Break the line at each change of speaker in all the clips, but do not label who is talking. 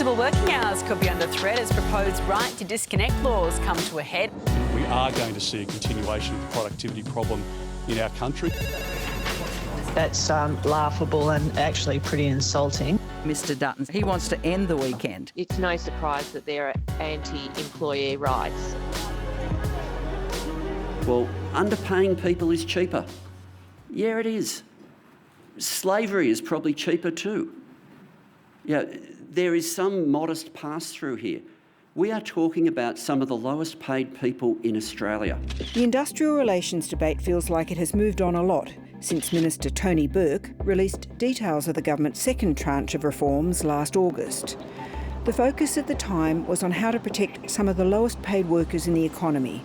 Flexible working hours could be under threat as proposed right to disconnect laws come to a head.
We are going to see a continuation of the productivity problem in our country.
That's laughable and actually pretty insulting.
Mr Dutton, he wants to end the weekend.
It's no surprise that there are anti-employee rights.
Well, underpaying people is cheaper. Yeah, it is. Slavery is probably cheaper too. Yeah, there is some modest pass-through here. We are talking about some of the lowest paid people in Australia.
The industrial relations debate feels like it has moved on a lot since Minister Tony Burke released details of the government's second tranche of reforms last August. The focus at the time was on how to protect some of the lowest paid workers in the economy.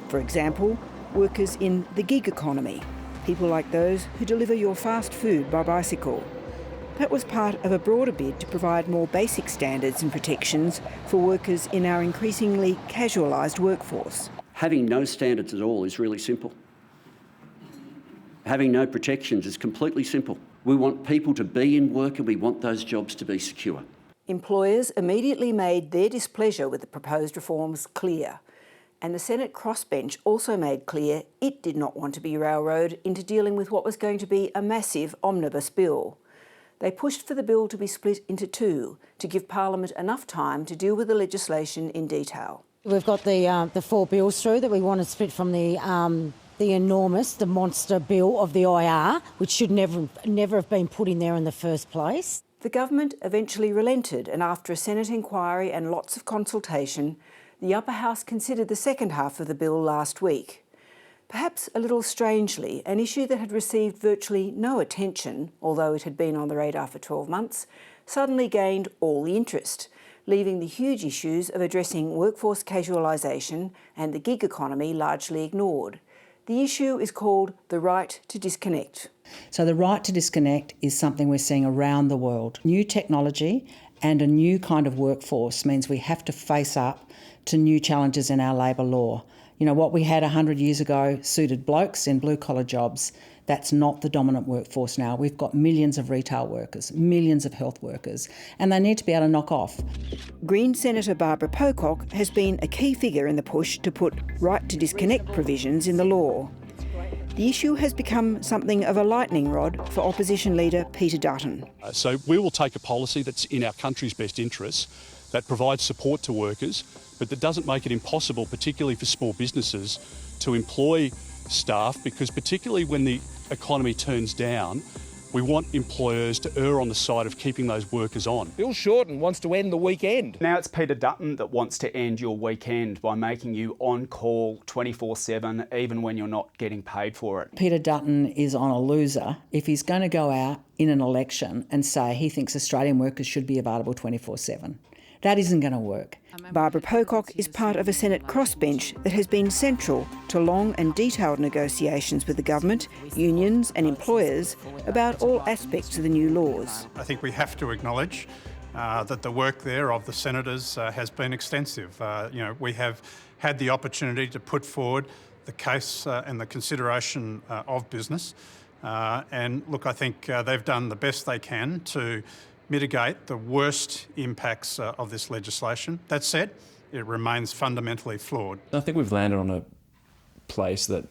For example, workers in the gig economy, people like those who deliver your fast food by bicycle. That was part of a broader bid to provide more basic standards and protections for workers in our increasingly casualised workforce.
Having no standards at all is really simple. Having no protections is completely simple. We want people to be in work and we want those jobs to be secure.
Employers immediately made their displeasure with the proposed reforms clear. And the Senate crossbench also made clear it did not want to be railroaded into dealing with what was going to be a massive omnibus bill. They pushed for the bill to be split into two to give Parliament enough time to deal with the legislation in detail.
We've got the four bills through that we want to split from the monster bill of the IR, which should never have been put in there in the first place.
The government eventually relented, and after a Senate inquiry and lots of consultation, the upper house considered the second half of the bill last week. Perhaps a little strangely, an issue that had received virtually no attention, although it had been on the radar for 12 months, suddenly gained all the interest, leaving the huge issues of addressing workforce casualisation and the gig economy largely ignored. The issue is called the right to disconnect.
So the right to disconnect is something we're seeing around the world. New technology and a new kind of workforce means we have to face up to new challenges in our labour law. You know, what we had 100 years ago suited blokes in blue-collar jobs. That's not the dominant workforce now. We've got millions of retail workers, millions of health workers, and they need to be able to knock off.
Green Senator Barbara Pocock has been a key figure in the push to put right to disconnect provisions in the law. The issue has become something of a lightning rod for opposition leader Peter Dutton.
So we will take a policy that's in our country's best interests, that provides support to workers, but that doesn't make it impossible, particularly for small businesses, to employ staff, because particularly when the economy turns down, we want employers to err on the side of keeping those workers on.
Bill Shorten wants to end the weekend.
Now it's Peter Dutton that wants to end your weekend by making you on call 24/7, even when you're not getting paid for it.
Peter Dutton is on a loser if he's going to go out in an election and say he thinks Australian workers should be available 24/7. That isn't going to work.
Barbara Pocock is part of a Senate crossbench that has been central to long and detailed negotiations with the government, unions and employers about all aspects of the new laws.
I think we have to acknowledge that the work there of the senators has been extensive. We have had the opportunity to put forward the case and the consideration of business. And look, I think they've done the best they can to mitigate the worst impacts of this legislation. That said, it remains fundamentally flawed.
I think we've landed on a place that,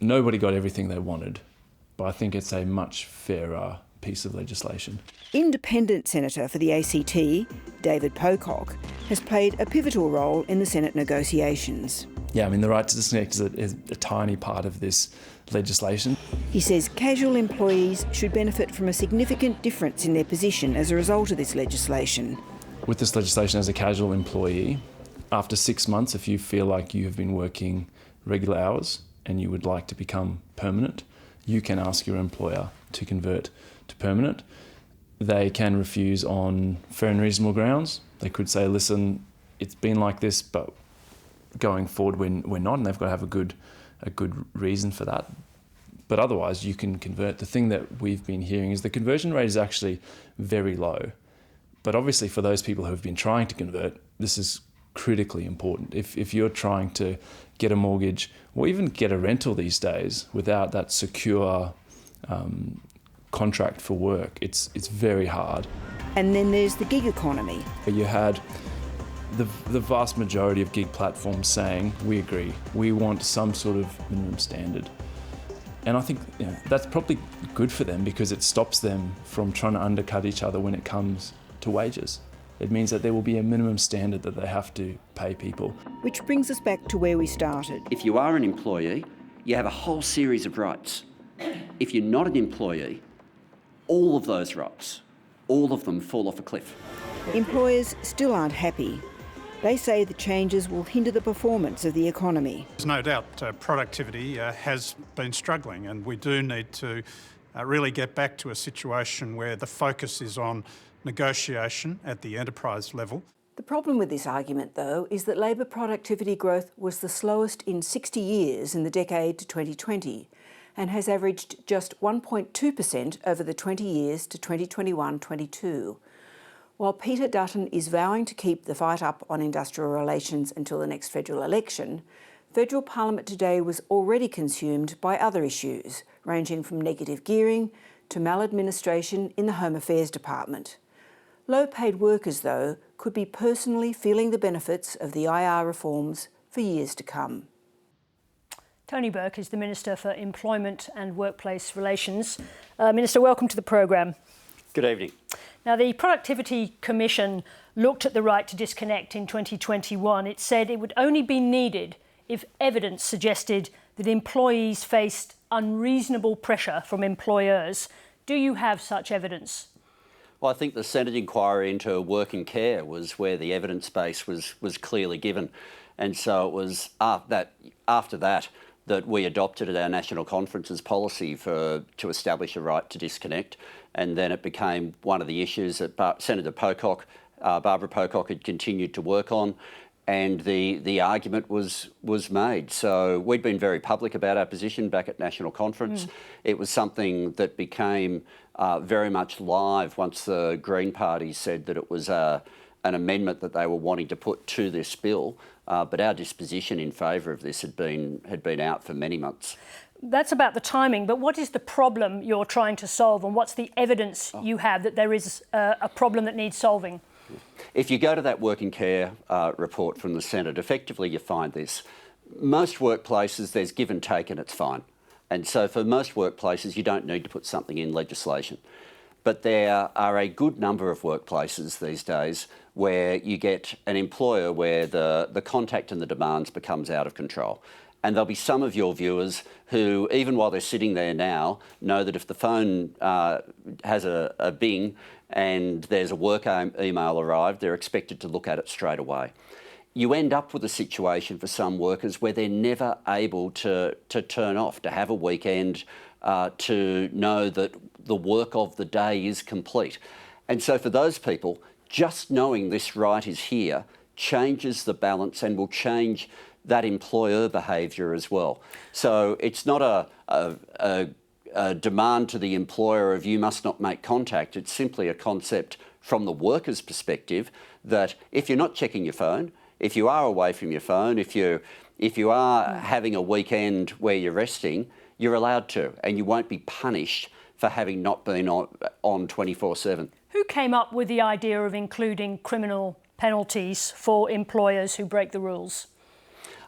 nobody got everything they wanted, but I think it's a much fairer piece of legislation.
Independent Senator for the ACT, David Pocock, has played a pivotal role in the Senate negotiations.
Yeah, the right to disconnect is a tiny part of this legislation.
He says casual employees should benefit from a significant difference in their position as a result of this legislation.
With this legislation, as a casual employee, after 6 months, if you feel like you have been working regular hours and you would like to become permanent, you can ask your employer to convert to permanent. They can refuse on fair and reasonable grounds. They could say, listen, it's been like this, but going forward we're not, and they've got to have a good reason for that. But otherwise you can convert. The thing that we've been hearing is the conversion rate is actually very low. But obviously for those people who have been trying to convert, this is critically important. If you're trying to get a mortgage or even get a rental these days without that secure contract for work, it's very hard.
And then there's the gig economy.
You had the vast majority of gig platforms saying, we agree, we want some sort of minimum standard. And I think that's probably good for them because it stops them from trying to undercut each other when it comes to wages. It means that there will be a minimum standard that they have to pay people.
Which brings us back to where we started.
If you are an employee, you have a whole series of rights. If you're not an employee, all of those rights, all of them fall off a cliff.
Employers still aren't happy. They say the changes will hinder the performance of the economy.
There's no doubt productivity has been struggling, and we do need to really get back to a situation where the focus is on negotiation at the enterprise level.
The problem with this argument, though, is that labour productivity growth was the slowest in 60 years in the decade to 2020 and has averaged just 1.2% over the 20 years to 2021-22. While Peter Dutton is vowing to keep the fight up on industrial relations until the next federal election, federal parliament today was already consumed by other issues, ranging from negative gearing to maladministration in the Home Affairs Department. Low-paid workers, though, could be personally feeling the benefits of the IR reforms for years to come.
Tony Burke is the Minister for Employment and Workplace Relations. Minister, welcome to the programme.
Good evening.
Now, the Productivity Commission looked at the right to disconnect in 2021. It said it would only be needed if evidence suggested that employees faced unreasonable pressure from employers. Do you have such evidence?
Well, I think the Senate inquiry into work and care was where the evidence base was clearly given. And so it was after that we adopted our national conference's policy to establish a right to disconnect. And then it became one of the issues that Senator Barbara Pocock had continued to work on, and the argument was made. So we'd been very public about our position back at National Conference. It was something that became very much live once the Green Party said that it was an amendment that they were wanting to put to this bill. But our disposition in favour of this had been out for many months.
That's about the timing, but what is the problem you're trying to solve, and what's the evidence you have that there is a problem that needs solving?
If you go to that work and care report from the Senate, effectively you find this. Most workplaces, there's give and take and it's fine. And so for most workplaces, you don't need to put something in legislation. But there are a good number of workplaces these days where you get an employer where the contact and the demands becomes out of control. And there'll be some of your viewers who, even while they're sitting there now, know that if the phone has a bing and there's a work email arrived, they're expected to look at it straight away. You end up with a situation for some workers where they're never able to turn off, to have a weekend, to know that the work of the day is complete. And so for those people, just knowing this right is here changes the balance and will change that employer behaviour as well. So it's not a demand to the employer of you must not make contact. It's simply a concept from the worker's perspective that if you're not checking your phone, if you are away from your phone, if you are having a weekend where you're resting, you're allowed to, and you won't be punished for having not been on 24/7.
Who came up with the idea of including criminal penalties for employers who break the rules?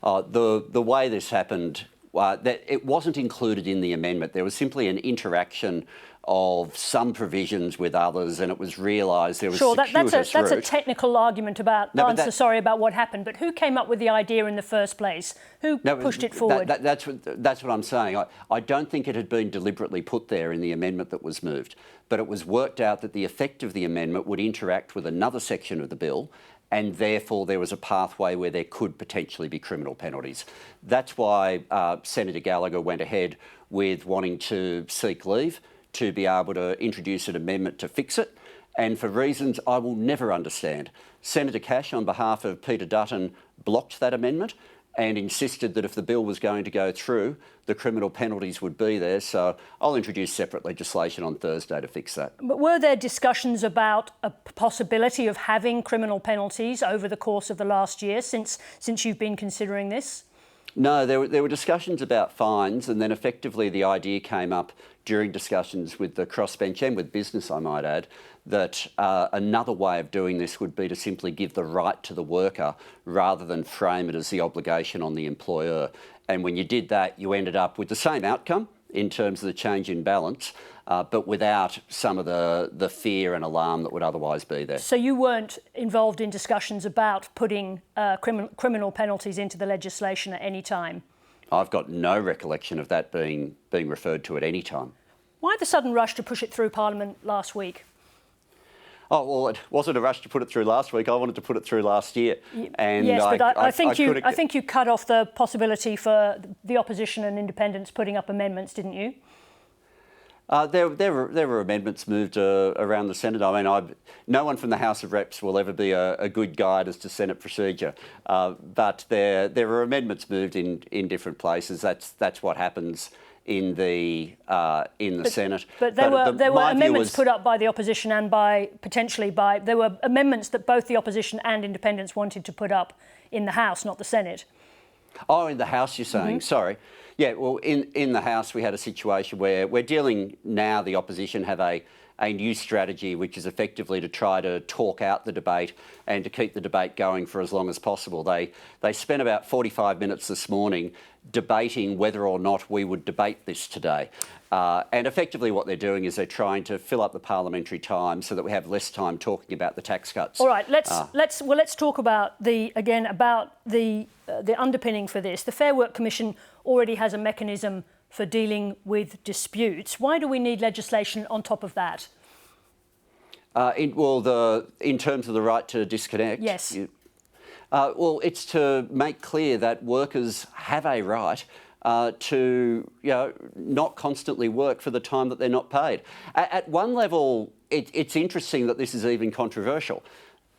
The way this happened, that it wasn't included in the amendment. There was simply an interaction of some provisions with others, and it was realised there was a circuitous route.
That's a technical argument about about what happened. But who came up with the idea in the first place? Who pushed it forward?
That's what I'm saying. I don't think it had been deliberately put there in the amendment that was moved, but it was worked out that the effect of the amendment would interact with another section of the bill, and therefore there was a pathway where there could potentially be criminal penalties. That's why Senator Gallagher went ahead with wanting to seek leave to be able to introduce an amendment to fix it. And for reasons I will never understand, Senator Cash, on behalf of Peter Dutton, blocked that amendment and insisted that if the bill was going to go through, the criminal penalties would be there. So I'll introduce separate legislation on Thursday to fix that.
But were there discussions about a possibility of having criminal penalties over the course of the last year since you've been considering this?
No, there were discussions about fines, and then effectively the idea came up during discussions with the crossbench and with business, I might add, that another way of doing this would be to simply give the right to the worker rather than frame it as the obligation on the employer. And when you did that, you ended up with the same outcome in terms of the change in balance, but without some of the fear and alarm that would otherwise be there.
So you weren't involved in discussions about putting criminal penalties into the legislation at any time?
I've got no recollection of that being referred to at any time.
Why the sudden rush to push it through Parliament last week?
Oh, well, it wasn't a rush to put it through last week. I wanted to put it through last year.
And yes, but I think you cut off the possibility for the opposition and independents putting up amendments, didn't you?
There were amendments moved around the Senate. I mean, no one from the House of Reps will ever be a good guide as to Senate procedure, but there were amendments moved in different places. That's what happens in the Senate.
But there were amendments put up by the opposition and there were amendments that both the opposition and independents wanted to put up in the House, not the Senate.
Oh, in the House, you're saying? Sorry. Yeah, well, in the House, we had a situation where we're dealing now, the opposition have a new strategy, which is effectively to try to talk out the debate and to keep the debate going for as long as possible. They spent about 45 minutes this morning debating whether or not we would debate this today. And effectively what they're doing is they're trying to fill up the parliamentary time so that we have less time talking about the tax cuts.
All right, let's talk about the underpinning for this. The Fair Work Commission already has a mechanism for dealing with disputes. Why do we need legislation on top of that?
In terms of the right to disconnect?
Yes.
Well, it's to make clear that workers have a right to not constantly work for the time that they're not paid. At one level, it's interesting that this is even controversial.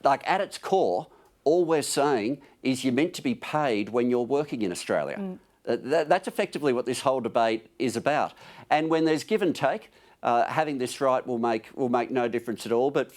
Like, at its core, all we're saying is you're meant to be paid when you're working in Australia. That's effectively what this whole debate is about. And when there's give and take, having this right will make no difference at all. But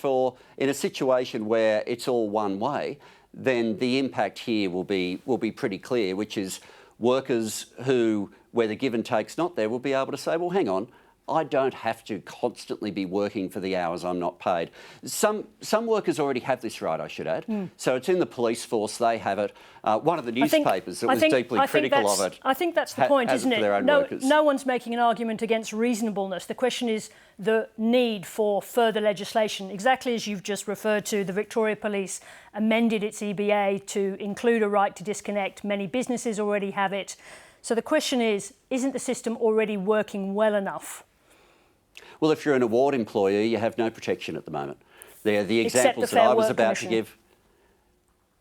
in a situation where it's all one way, then the impact here will be pretty clear, which is workers who, where the give and take's not there, will be able to say, well, hang on, I don't have to constantly be working for the hours I'm not paid. Some workers already have this right, I should add. So it's in the police force, they have it. One of the newspapers that was deeply critical of it.
I think that's the point, isn't it? No one's making an argument against reasonableness. The question is the need for further legislation. Exactly as you've just referred to, the Victoria Police amended its EBA to include a right to disconnect. Many businesses already have it. So the question is, isn't the system already working well enough?
Well, if you're an award employee, you have no protection at the moment. They're the examples that I was about to give.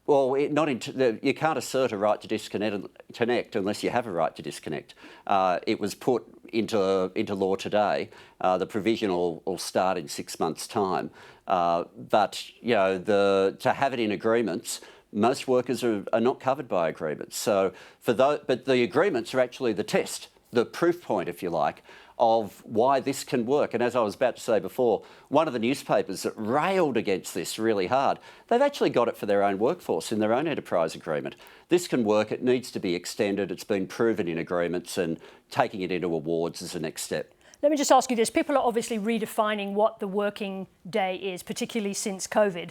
Well, you can't assert a right to disconnect unless you have a right to disconnect. It was put into law today. The provision will start in 6 months' time. But to have it in agreements, most workers are not covered by agreements. So but the agreements are actually the test, the proof point, if you like, of why this can work. And as I was about to say before, one of the newspapers that railed against this really hard, they've actually got it for their own workforce in their own enterprise agreement. This can work, it needs to be extended, it's been proven in agreements, and taking it into awards is the next step.
Let me just ask you this. People are obviously redefining what the working day is, particularly since COVID.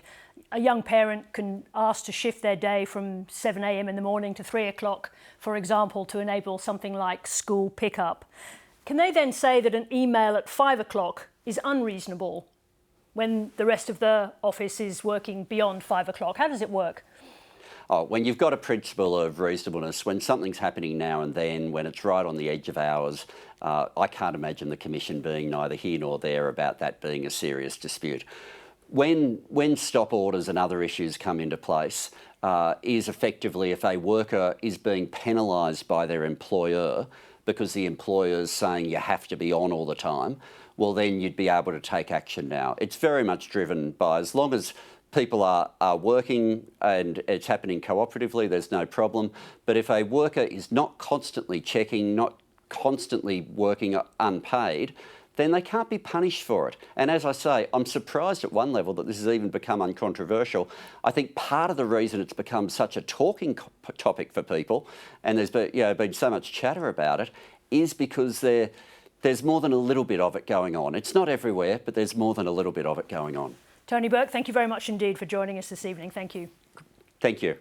A young parent can ask to shift their day from 7 a.m. in the morning to 3 o'clock, for example, to enable something like school pickup. Can they then say that an email at 5 o'clock is unreasonable when the rest of the office is working beyond 5 o'clock? How does it work?
Oh, when you've got a principle of reasonableness, when something's happening now and then, when it's right on the edge of hours, I can't imagine the Commission being neither here nor there about that being a serious dispute. When stop orders and other issues come into place, is effectively if a worker is being penalised by their employer because the employer's saying you have to be on all the time, well, then you'd be able to take action now. It's very much driven by, as long as people are working and it's happening cooperatively, there's no problem. But if a worker is not constantly checking, not constantly working unpaid, then they can't be punished for it. And as I say, I'm surprised at one level that this has even become uncontroversial. I think part of the reason it's become such a talking topic for people, and there's been so much chatter about it, is because there's more than a little bit of it going on. It's not everywhere, but there's more than a little bit of it going on.
Tony Burke, thank you very much indeed for joining us this evening. Thank you.
Thank you.